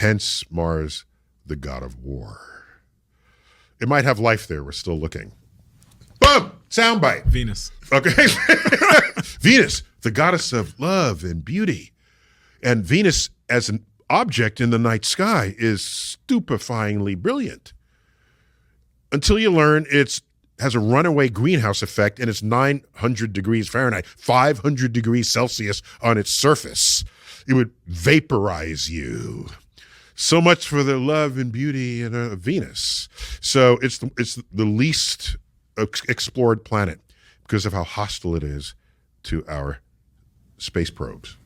hence Mars, the god of war. It might have life there. We're still looking. Boom! Soundbite. Venus. Okay. Venus, the goddess of love and beauty. And Venus as an object in the night sky is stupefyingly brilliant. Until you learn it has a runaway greenhouse effect and it's 900 degrees Fahrenheit, 500 degrees Celsius on its surface. It would vaporize you. So much for the love and beauty of Venus. So it's the least explored planet because of how hostile it is to our space probes.